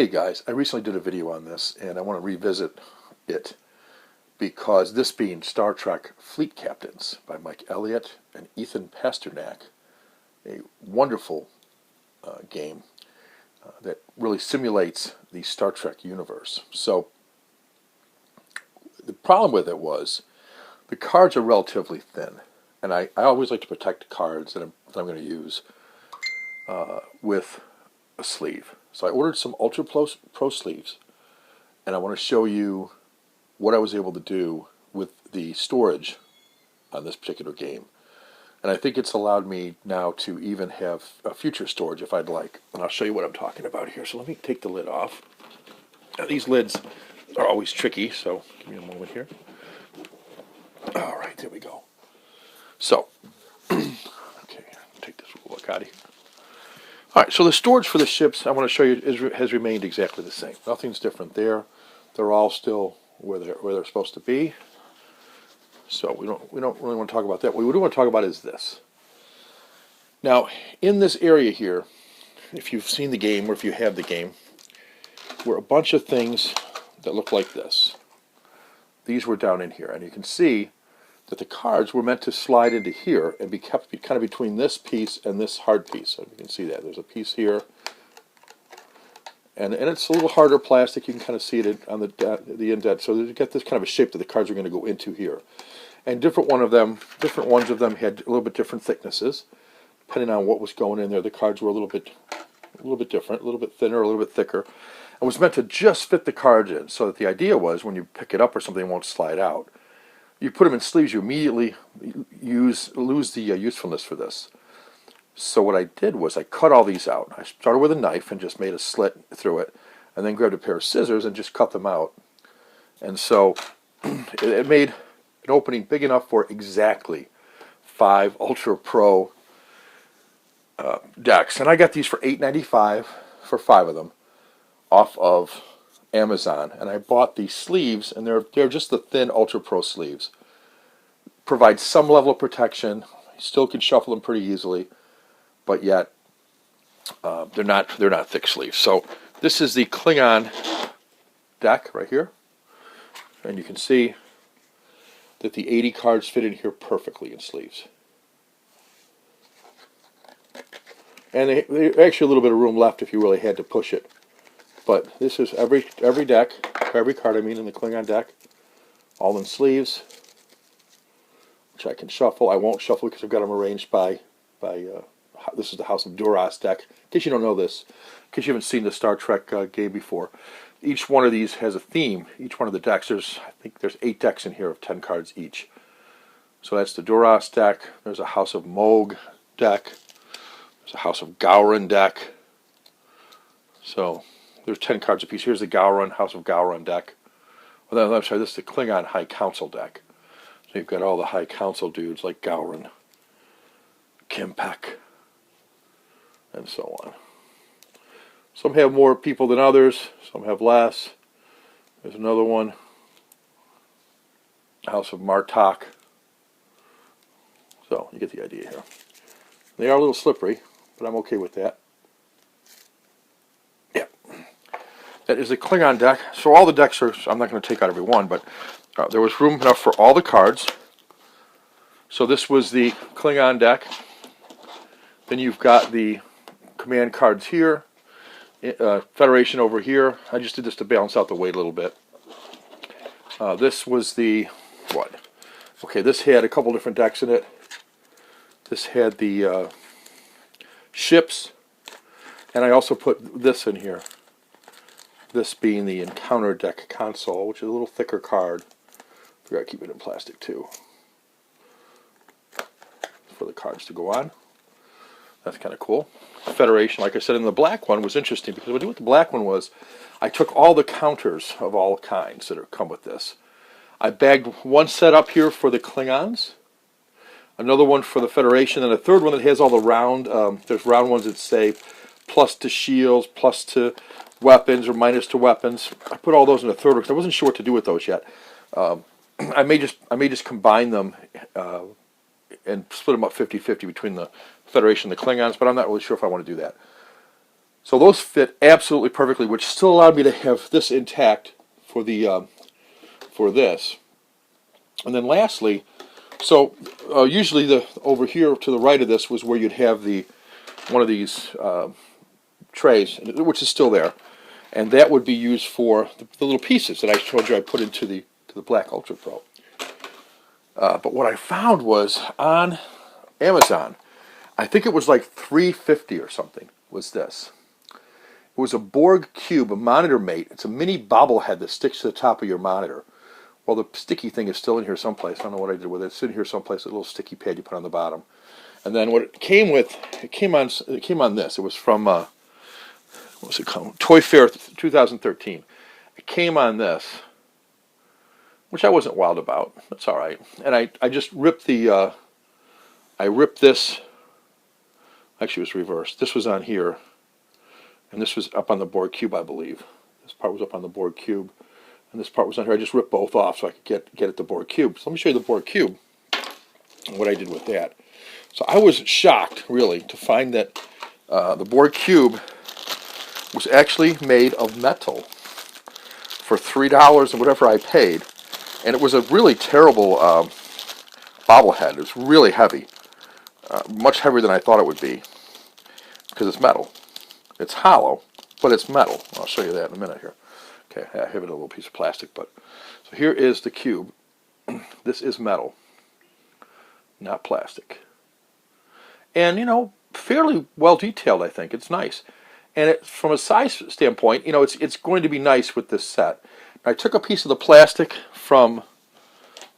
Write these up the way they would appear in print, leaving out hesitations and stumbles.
Hey guys, I recently did a video on this and I want to revisit it because this being Star Trek Fleet Captains by Mike Elliott and Ethan Pasternak, a wonderful game that really simulates the Star Trek universe. So the problem with it was the cards are relatively thin, and I always like to protect the cards that I'm going to use with a sleeve. So I ordered some Ultra Pro sleeves, and I want to show you what I was able to do with the storage on this particular game. And I think it's allowed me now to even have a future storage if I'd like. And I'll show you what I'm talking about here. So let me take the lid off. Now these lids are always tricky, so give me a moment here. All right, there we go. So, okay, take this Wakati. All right, so the storage for the ships I want to show you has remained exactly the same. Nothing's different there. They're all still where they're supposed to be. So we don't really want to talk about that. What we do want to talk about is this. Now, in this area here, if you've seen the game or if you have the game, were a bunch of things that look like this. These were down in here, and you can see that the cards were meant to slide into here and be kept kind of between this piece and this hard piece. So you can see that. There's a piece here. And it's a little harder plastic. You can kind of see it on the indent. So you get this kind of a shape that the cards are going to go into here. And different ones of them had a little bit different thicknesses. Depending on what was going in there, the cards were a little bit different, a little bit thinner, a little bit thicker. It was meant to just fit the cards in. So that the idea was when you pick it up or something, it won't slide out. You put them in sleeves, you immediately lose the usefulness for this. So what I did was I cut all these out. I started with a knife and just made a slit through it, and then grabbed a pair of scissors and just cut them out. And so it made an opening big enough for exactly 5 Ultra Pro decks. And I got these for $8.95 for 5 of them off of Amazon, and I bought these sleeves, and they're just the thin Ultra Pro sleeves. Provide some level of protection. You still can shuffle them pretty easily, but yet they're not thick sleeves. So this is the Klingon deck right here, and you can see that the 80 cards fit in here perfectly in sleeves. And there's actually a little bit of room left if you really had to push it. But this is every deck, every card in the Klingon deck, all in sleeves, which I can shuffle. I won't shuffle because I've got them arranged by this is the House of Duras deck. In case you don't know this, in case you haven't seen the Star Trek game before, each one of these has a theme. Each one of the decks, I think there's 8 decks in here of 10 cards each. So that's the Duras deck. There's a House of Borg deck. There's a House of Gowron deck. So there's 10 cards apiece. Here's the Gowron, House of Gowron deck. Well, I'm sorry, this is the Klingon High Council deck. So you've got all the High Council dudes like Gowron, Kimpek, and so on. Some have more people than others. Some have less. There's another one, House of Martok. So you get the idea here. They are a little slippery, but I'm okay with that. That is a Klingon deck. So all the decks are, I'm not going to take out every one, but there was room enough for all the cards. So this was the Klingon deck. Then you've got the command cards here, Federation over here. I just did this to balance out the weight a little bit. This was the, what? Okay, this had a couple different decks in it. This had the ships, and I also put this in here. This being the Encounter Deck Console, which is a little thicker card. I forgot to keep it in plastic too. For the cards to go on. That's kind of cool. Federation, like I said, in the black one was interesting because what I did with the black one was I took all the counters of all kinds that come with this. I bagged one set up here for the Klingons, another one for the Federation, and a third one that has all the round, there's round ones that say plus to shields, plus to weapons, or minus to weapons. I put all those in a third because I wasn't sure what to do with those yet. I may just combine them and split them up 50-50 between the Federation and the Klingons, but I'm not really sure if I want to do that. So those fit absolutely perfectly, which still allowed me to have this intact for the for this. And then lastly, so usually over here to the right of this was where you'd have the one of these trays, which is still there, and that would be used for the little pieces that I showed you I put into the Black Ultra Pro. But what I found was on Amazon, I think it was like $3.50 or something, was this. It was a Borg cube, a monitor mate. It's a mini bobblehead that sticks to the top of your monitor. Well, the sticky thing is still in here someplace. I don't know what I did with it. It's in here someplace, a little sticky pad you put on the bottom. And then what it came with, it came on this. It was from, what was it called? Toy Fair 2013. It came on this, which I wasn't wild about. That's all right. And I just ripped I ripped this. Actually, it was reversed. This was on here, and this was up on the Borg cube, I believe. This part was up on the Borg cube, and this part was on here. I just ripped both off so I could get at the Borg cube. So let me show you the Borg cube and what I did with that. So I was shocked, really, to find that the Borg cube was actually made of metal for $3 and whatever I paid. And it was a really terrible bobblehead. It was really heavy. Much heavier than I thought it would be, because it's metal. It's hollow, but it's metal. I'll show you that in a minute here. Okay, I have it in a little piece of plastic, but so here is the cube. This is metal, not plastic. And, you know, fairly well detailed, I think. It's nice. And it, from a size standpoint, you know, it's going to be nice with this set. I took a piece of the plastic from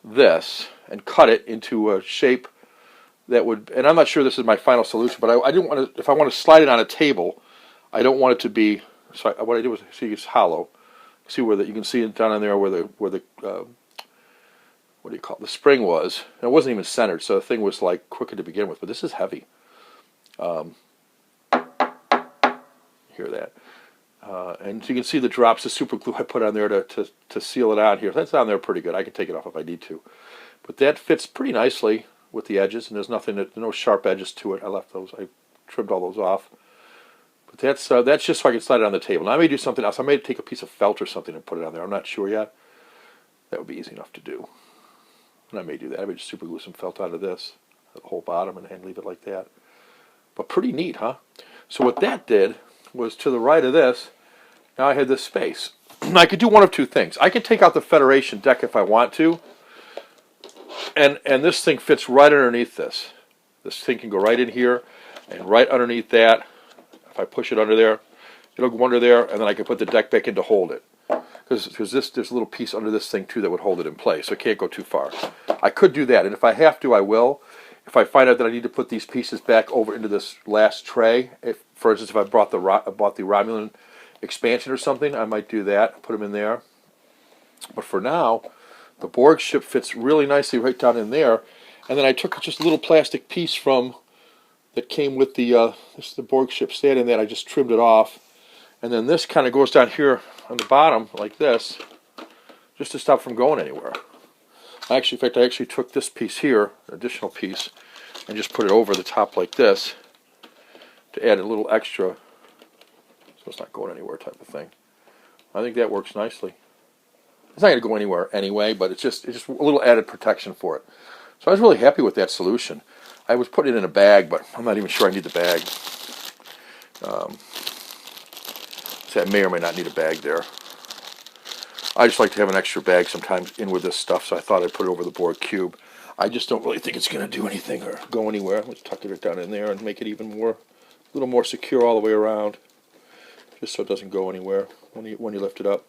this and cut it into a shape that would, and I'm not sure this is my final solution, but I didn't want to, if I want to slide it on a table, I don't want it to be, so what I did was, see, it's hollow. See where you can see it down in there where the what do you call it, the spring was. And it wasn't even centered, so the thing was like crooked to begin with, but this is heavy. Hear that. And so you can see the drops of super glue I put on there to seal it on here. That's on there pretty good. I can take it off if I need to. But that fits pretty nicely with the edges, and there's no sharp edges to it. I trimmed all those off. But that's just so I can slide it on the table. Now I may do something else. I may take a piece of felt or something and put it on there. I'm not sure yet. That would be easy enough to do. And I may do that. I may just super glue some felt onto this, the whole bottom, and leave it like that. But pretty neat, huh? So what that did was, to the right of this, now I had this space. I could do one of two things. I could take out the Federation deck if I want to, and this thing fits right underneath this. This thing can go right in here and right underneath that. If I push it under there, it'll go under there, and then I can put the deck back in to hold it. Because there's a little piece under this thing too that would hold it in place, so it can't go too far. I could do that, and if I have to, I will. If I find out that I need to put these pieces back over into this last tray, for instance, if I bought the Romulan expansion or something, I might do that, put them in there. But for now, the Borg ship fits really nicely right down in there. And then I took just a little plastic piece that came with the Borg ship stand in that. I just trimmed it off. And then this kind of goes down here on the bottom like this, just to stop from going anywhere. In fact, I actually took this piece here, an additional piece, and just put it over the top like this to add a little extra, so it's not going anywhere type of thing. I think that works nicely. It's not going to go anywhere anyway, but it's just a little added protection for it. So I was really happy with that solution. I was putting it in a bag, but I'm not even sure I need the bag. So I may or may not need a bag there. I just like to have an extra bag sometimes in with this stuff, so I thought I'd put it over the Borg cube. I just don't really think it's going to do anything or go anywhere. Let's tuck it down in there and make it even more, a little more secure all the way around, just so it doesn't go anywhere when you lift it up.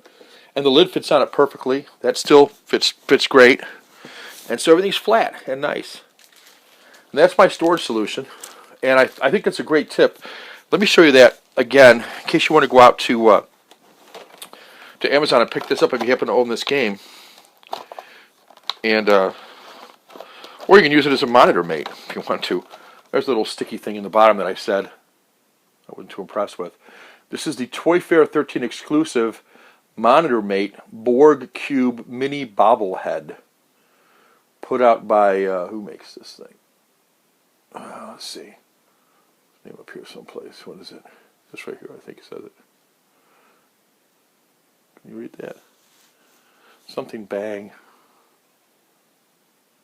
And the lid fits on it perfectly. That still fits great. And so everything's flat and nice. And that's my storage solution. And I think that's a great tip. Let me show you that again, in case you want to go out to Amazon and pick this up if you happen to own this game. And or you can use it as a monitor mate if you want to. There's a little sticky thing in the bottom that I said I wasn't too impressed with. This is the Toy Fair 13 exclusive monitor mate Borg Cube Mini Bobblehead, put out by who makes this thing? Let's see. Name up here someplace. What is it? This right here, I think it says it. Can you read that? Something bang.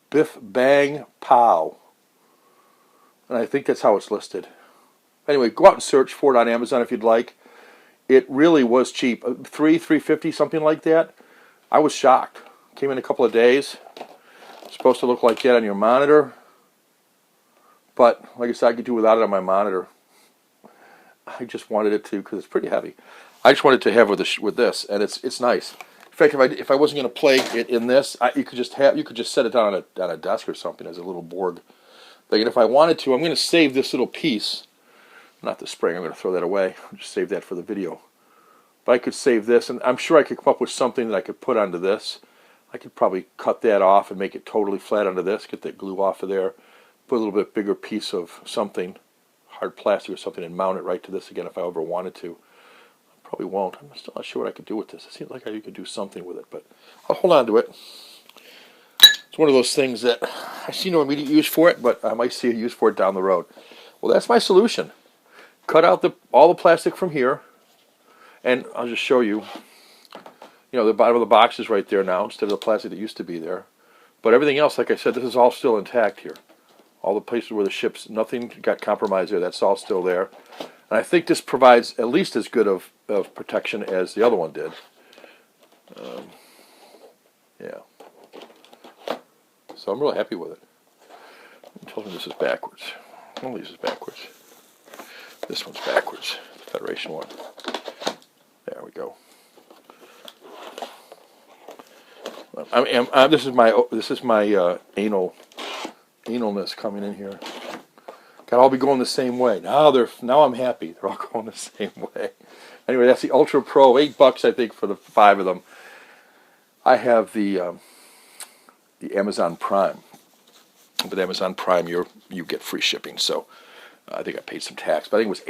Biff Bang Pow. And I think that's how it's listed. Anyway, go out and search for it on Amazon if you'd like. It really was cheap. $350, something like that. I was shocked. Came in a couple of days. It's supposed to look like that on your monitor. But, like I said, I could do without it on my monitor. I just wanted it to because it's pretty heavy. I just wanted to have with this, and it's nice. In fact, if I wasn't going to play it in this, you could just set it down on a desk or something as a little Borg thing. And if I wanted to, I'm going to save this little piece. Not the spring. I'm going to throw that away. I'll just save that for the video. But I could save this, and I'm sure I could come up with something that I could put onto this. I could probably cut that off and make it totally flat onto this. Get that glue off of there. Put a little bit bigger piece of something, hard plastic or something, and mount it right to this again if I ever wanted to. I probably won't. I'm still not sure what I could do with this. It seems like you could do something with it, but I'll hold on to it. It's one of those things that I see no immediate use for it, but I might see a use for it down the road. Well, that's my solution. Cut out all the plastic from here, and I'll just show you. You know, the bottom of the box is right there now instead of the plastic that used to be there. But everything else, like I said, this is all still intact here. All the places where the ships, nothing got compromised there. That's all still there. And I think this provides at least as good of protection as the other one did. Yeah. So I'm really happy with it. I'm telling you this is backwards. One of these is backwards. This one's backwards. The Federation one. There we go. This is my analness coming in here. Got to all be going the same way. Now I'm happy. They're all going the same way. Anyway, that's the Ultra Pro. $8 I think for the 5 of them. I have the Amazon Prime. With Amazon Prime, you get free shipping. So I think I paid some tax, but I think it was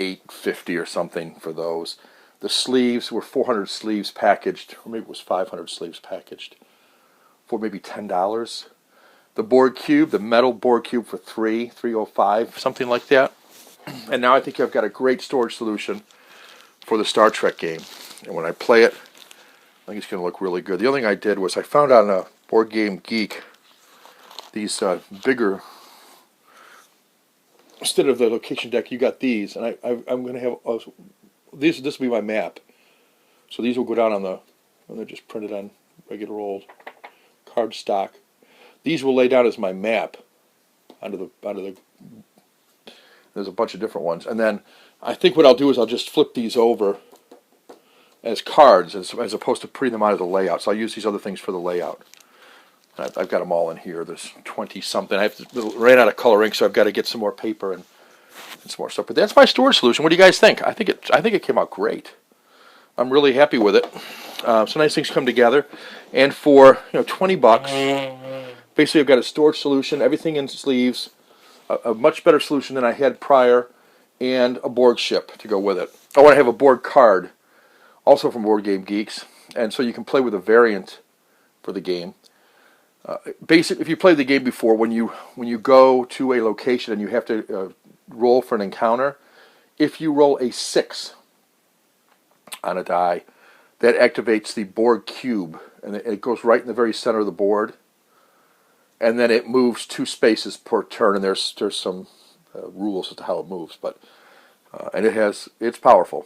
$8.50 or something for those. The sleeves were 400 sleeves packaged, or maybe it was 500 sleeves packaged for maybe $10. The Borg cube, the metal Borg cube for $305, something like that. And now I think I've got a great storage solution for the Star Trek game. And when I play it, I think it's going to look really good. The other thing I did was I found on a Board Game Geek these bigger, instead of the location deck, you got these, and I'm going to have this will be my map. So these will go down and they're just printed on regular old cardstock. These will lay down as my map onto the. There's a bunch of different ones, and then I think what I'll do is I'll just flip these over as cards as opposed to putting them out as a layout. So I'll use these other things for the layout. I've got them all in here. There's 20 something. I ran out of color ink, so I've got to get some more paper and some more stuff. But that's my storage solution. What do you guys think? I think it came out great. I'm really happy with it. Some nice things come together, and for $20, basically I've got a storage solution, everything in sleeves, a much better solution than I had prior, and a Borg ship to go with it. I want to have a Borg card, also from Board Game Geeks, and so you can play with a variant for the game. If you played the game before, when you go to a location and you have to roll for an encounter, if you roll a 6 on a die, that activates the Borg cube, and it goes right in the very center of the board, and then it moves 2 spaces per turn, and there's some rules as to how it moves, but and it's powerful.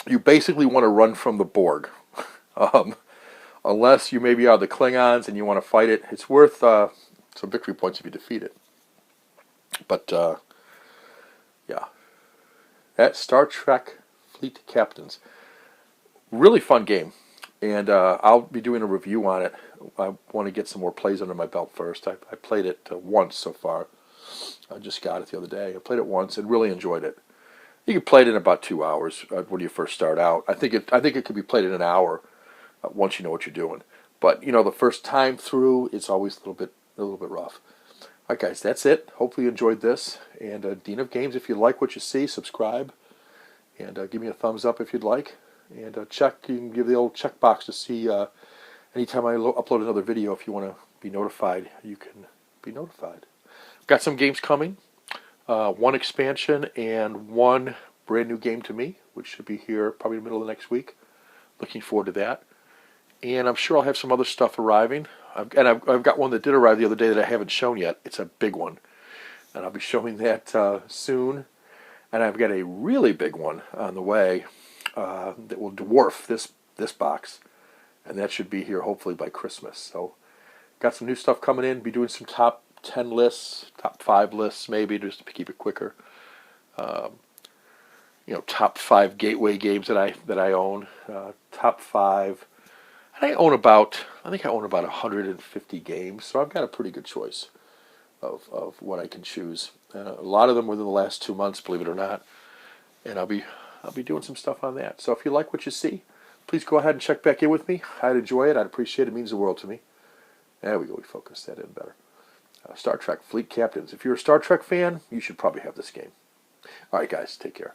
You basically want to run from the Borg. Unless you maybe are the Klingons and you want to fight it. It's worth some victory points if you defeat it. But, yeah. That's Star Trek Fleet Captains. Really fun game. And I'll be doing a review on it. I want to get some more plays under my belt first. I played it once so far. I just got it the other day. I played it once and really enjoyed it. You can play it in about 2 hours when you first start out. I think it could be played in an hour. Once you know what you're doing, but the first time through, it's always a little bit rough. All right, guys, that's it. Hopefully you enjoyed this. And Dean of Games, if you like what you see, subscribe and give me a thumbs up if you'd like. And you can give the old check box to see anytime I upload another video. If you want to be notified, you can be notified. Got some games coming. 1 expansion and 1 brand new game to me, which should be here probably in the middle of next week. Looking forward to that. And I'm sure I'll have some other stuff arriving. I've got one that did arrive the other day that I haven't shown yet. It's a big one. And I'll be showing that soon. And I've got a really big one on the way that will dwarf this box. And that should be here hopefully by Christmas. So got some new stuff coming in. Be doing some top 10 lists, top 5 lists maybe, just to keep it quicker. Top 5 gateway games that I own. Top 5. And I think I own about 150 games, so I've got a pretty good choice of what I can choose. A lot of them within the last 2 months, believe it or not. And I'll be doing some stuff on that. So if you like what you see, please go ahead and check back in with me. I'd enjoy it. I'd appreciate it. It means the world to me. There we go. We focused that in better. Star Trek Fleet Captains. If you're a Star Trek fan, you should probably have this game. All right, guys. Take care.